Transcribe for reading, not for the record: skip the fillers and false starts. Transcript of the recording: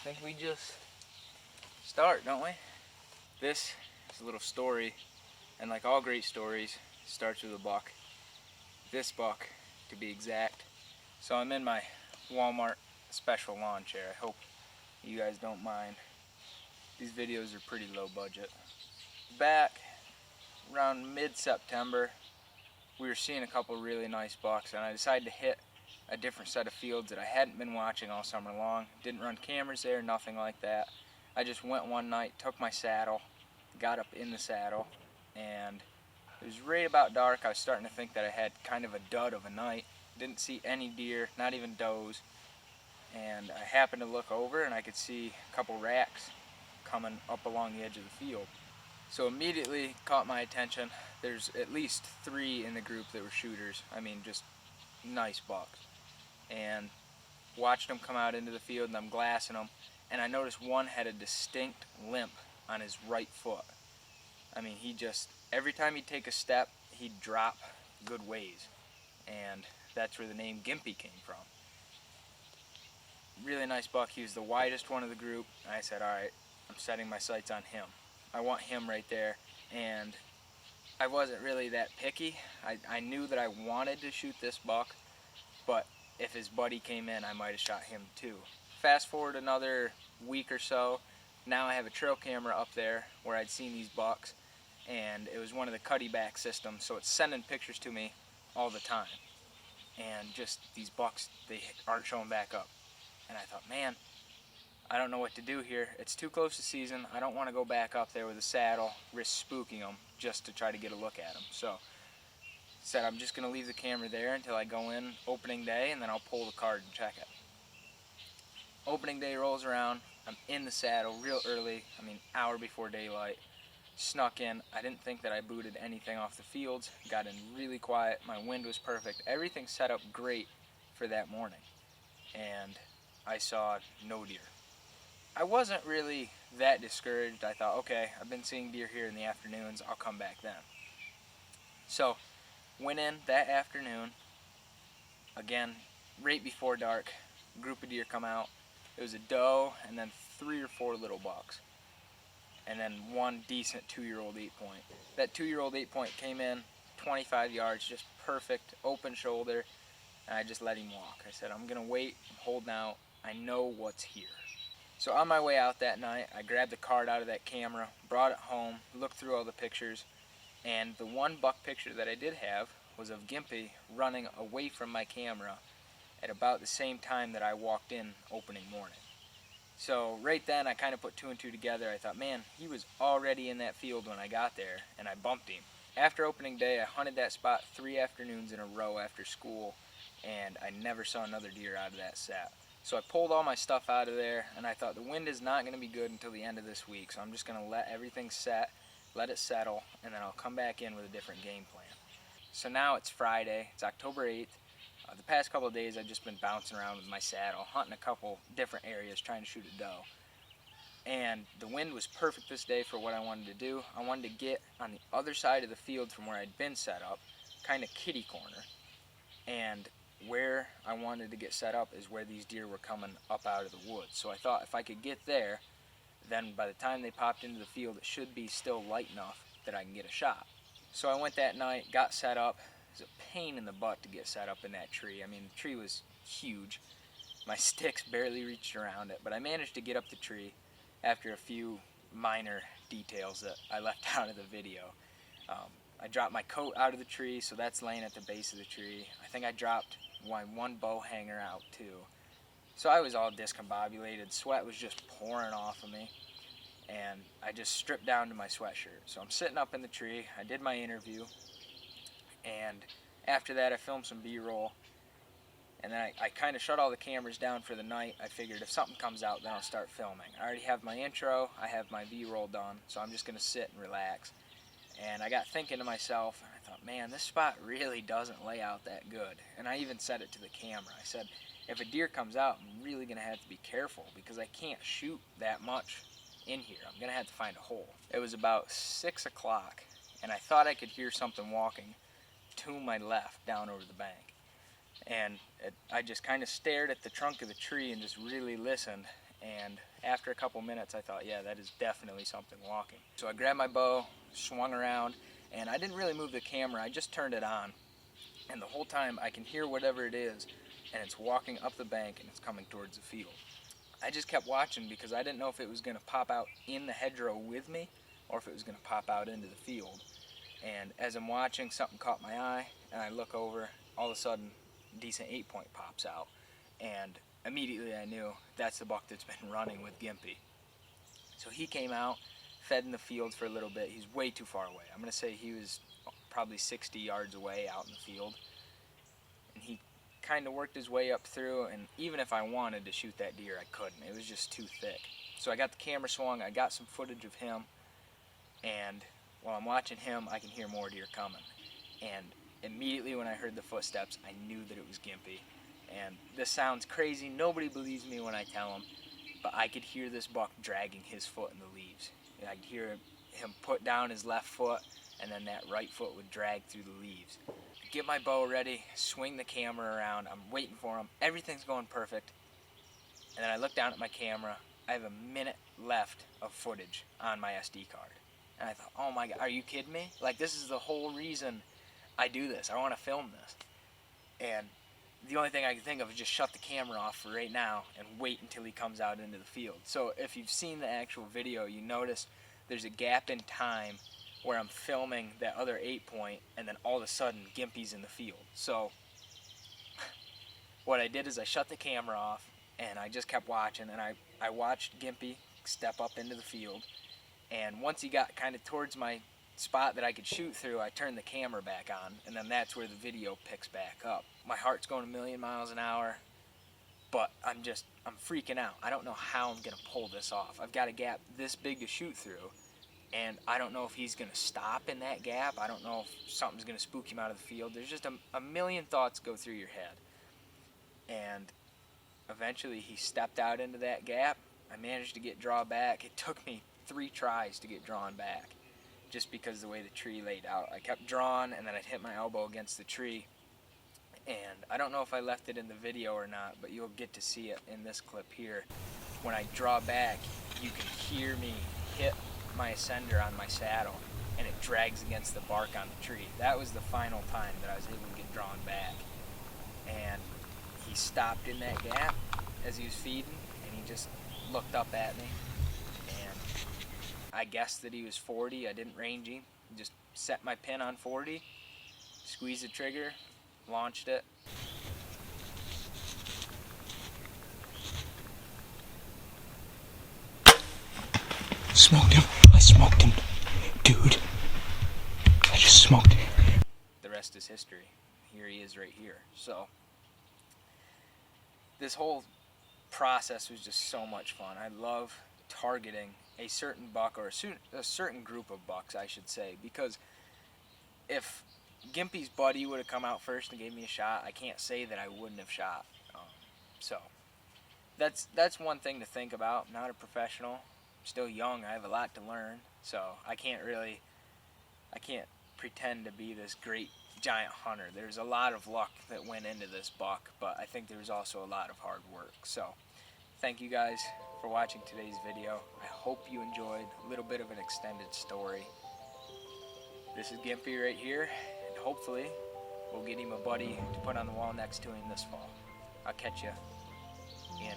think we just start, don't we? This is a little story, and like all great stories, it starts with a buck. This buck, to be exact. So I'm in my Walmart special lawn chair. I hope you guys don't mind. These videos are pretty low budget. Back around mid-September, we were seeing a couple really nice bucks, and I decided to hit a different set of fields that I hadn't been watching all summer long. Didn't run cameras there, nothing like that. I just went one night, took my saddle, got up in the saddle, and it was right about dark. I was starting to think that I had kind of a dud of a night. Didn't see any deer, not even does, and I happened to look over and I could see a couple racks coming up along the edge of the field. So immediately caught my attention. There's at least 3 in the group that were shooters. I mean, just nice bucks. And watched them come out into the field, and I'm glassing them, and I noticed one had a distinct limp on his right foot. I mean, he just, every time he'd take a step, he'd drop good ways, and that's where the name GIMPY came from. Really nice buck. He was the widest one of the group. I said, alright, I'm setting my sights on him. I want him right there, and I wasn't really that picky. I knew that I wanted to shoot this buck, but if his buddy came in, I might have shot him too. Fast forward another week or so, now I have a trail camera up there where I'd seen these bucks, and it was one of the cutty back systems, so it's sending pictures to me all the time. And just these bucks, they aren't showing back up. And I thought, man, I don't know what to do here. It's too close to season. I don't want to go back up there with a saddle, risk spooking them just to try to get a look at them. So said I'm just going to leave the camera there until I go in opening day, and then I'll pull the card and check it. Opening day rolls around. I'm in the saddle real early, I mean hour before daylight. Snuck in. I didn't think that I booted anything off the fields. Got in really quiet. My wind was perfect. Everything set up great for that morning. And I saw no deer. I wasn't really that discouraged. I thought, okay, I've been seeing deer here in the afternoons. I'll come back then. So went in that afternoon, again, right before dark. Group of deer come out. It was a doe and then 3 or 4 little bucks. And then one decent 2-year-old 8-point. That 2-year-old 8-point came in 25 yards, just perfect, open shoulder, and I just let him walk. I said, I'm going to wait, I'm holding out, I know what's here. So on my way out that night, I grabbed the card out of that camera, brought it home, looked through all the pictures, and the one buck picture that I did have was of Gimpy running away from my camera at about the same time that I walked in opening morning. So right then I kind of put 2 and 2 together. I thought, man, he was already in that field when I got there, and I bumped him. After opening day, I hunted that spot 3 afternoons in a row after school, and I never saw another deer out of that set. So I pulled all my stuff out of there, and I thought the wind is not going to be good until the end of this week, so I'm just going to let everything set, let it settle, and then I'll come back in with a different game plan. So now it's Friday, it's October 8th. The past couple of days I've just been bouncing around with my saddle, hunting a couple different areas, trying to shoot a doe. And the wind was perfect this day for what I wanted to do. I wanted to get on the other side of the field from where I'd been set up, kind of kitty corner. And where I wanted to get set up is where these deer were coming up out of the woods. So I thought if I could get there, then by the time they popped into the field, it should be still light enough that I can get a shot. So I went that night, got set up. It was a pain in the butt to get set up in that tree. I mean, the tree was huge. My sticks barely reached around it, but I managed to get up the tree after a few minor details that I left out of the video. I dropped my coat out of the tree, so that's laying at the base of the tree. I think I dropped my one bow hanger out too. So I was all discombobulated. Sweat was just pouring off of me, and I just stripped down to my sweatshirt. So I'm sitting up in the tree. I did my interview, and after that I filmed some B-roll, and then I kind of shut all the cameras down for the night. I figured if something comes out, then I'll start filming. I already have my intro, I have my B-roll done, so I'm just going to sit and relax. And I got thinking to myself, and I thought, man, this spot really doesn't lay out that good. And I even said it to the camera. I said, if a deer comes out, I'm really going to have to be careful because I can't shoot that much in here. I'm going to have to find a hole. It was about 6 o'clock, and I thought I could hear something walking to my left down over the bank. And I just kind of stared at the trunk of the tree and just really listened, and after a couple minutes I thought, yeah, that is definitely something walking. So I grabbed my bow, swung around, and I didn't really move the camera, I just turned it on. And the whole time I can hear whatever it is, and it's walking up the bank and it's coming towards the field. I just kept watching because I didn't know if it was going to pop out in the hedgerow with me or if it was going to pop out into the field. And as I'm watching, something caught my eye, and I look over, all of a sudden, decent 8-point pops out. And immediately I knew that's the buck that's been running with Gimpy. So he came out, fed in the field for a little bit. He's way too far away. I'm going to say he was probably 60 yards away out in the field. And he kind of worked his way up through, and even if I wanted to shoot that deer, I couldn't. It was just too thick. So I got the camera swung, I got some footage of him, and while I'm watching him, I can hear more deer coming. And immediately when I heard the footsteps, I knew that it was Gimpy. And this sounds crazy, nobody believes me when I tell them, but I could hear this buck dragging his foot in the leaves. And I could hear him put down his left foot, and then that right foot would drag through the leaves. I get my bow ready, swing the camera around, I'm waiting for him, everything's going perfect. And then I look down at my camera, I have a minute left of footage on my SD card. And I thought, oh my God, are you kidding me? Like, this is the whole reason I do this. I want to film this. And the only thing I can think of is just shut the camera off for right now and wait until he comes out into the field. So if you've seen the actual video, you notice there's a gap in time where I'm filming that other 8-point, and then all of a sudden Gimpy's in the field. So what I did is I shut the camera off and I just kept watching, and I watched Gimpy step up into the field. And once he got kind of towards my spot that I could shoot through, I turned the camera back on, and then that's where the video picks back up. My heart's going a million miles an hour, but I'm freaking out. I don't know how I'm going to pull this off. I've got a gap this big to shoot through, and I don't know if he's going to stop in that gap. I don't know if something's going to spook him out of the field. There's just a million thoughts go through your head. And eventually he stepped out into that gap. I managed to get drawn back. It took me 3 tries to get drawn back, just because of the way the tree laid out. I kept drawn, and then I'd hit my elbow against the tree, and I don't know if I left it in the video or not, but you'll get to see it in this clip here. When I draw back, you can hear me hit my ascender on my saddle, and it drags against the bark on the tree. That was the final time that I was able to get drawn back. And he stopped in that gap as he was feeding, and he just looked up at me. I guessed that he was 40. I didn't range him. Just set my pin on 40, squeezed the trigger, launched it. Smoked him. I smoked him. Dude. I just smoked him. The rest is history. Here he is right here. So this whole process was just so much fun. I love targeting a certain buck, or a certain group of bucks, I should say, because if Gimpy's buddy would have come out first and gave me a shot, I can't say that I wouldn't have shot. So that's one thing to think about. I'm not a professional. I'm still young. I have a lot to learn. So I can't pretend to be this great giant hunter. There's a lot of luck that went into this buck, but I think there was also a lot of hard work. So thank you guys for watching today's video. I hope you enjoyed a little bit of an extended story. This is Gimpy right here, and hopefully we'll get him a buddy to put on the wall next to him this fall. I'll catch you in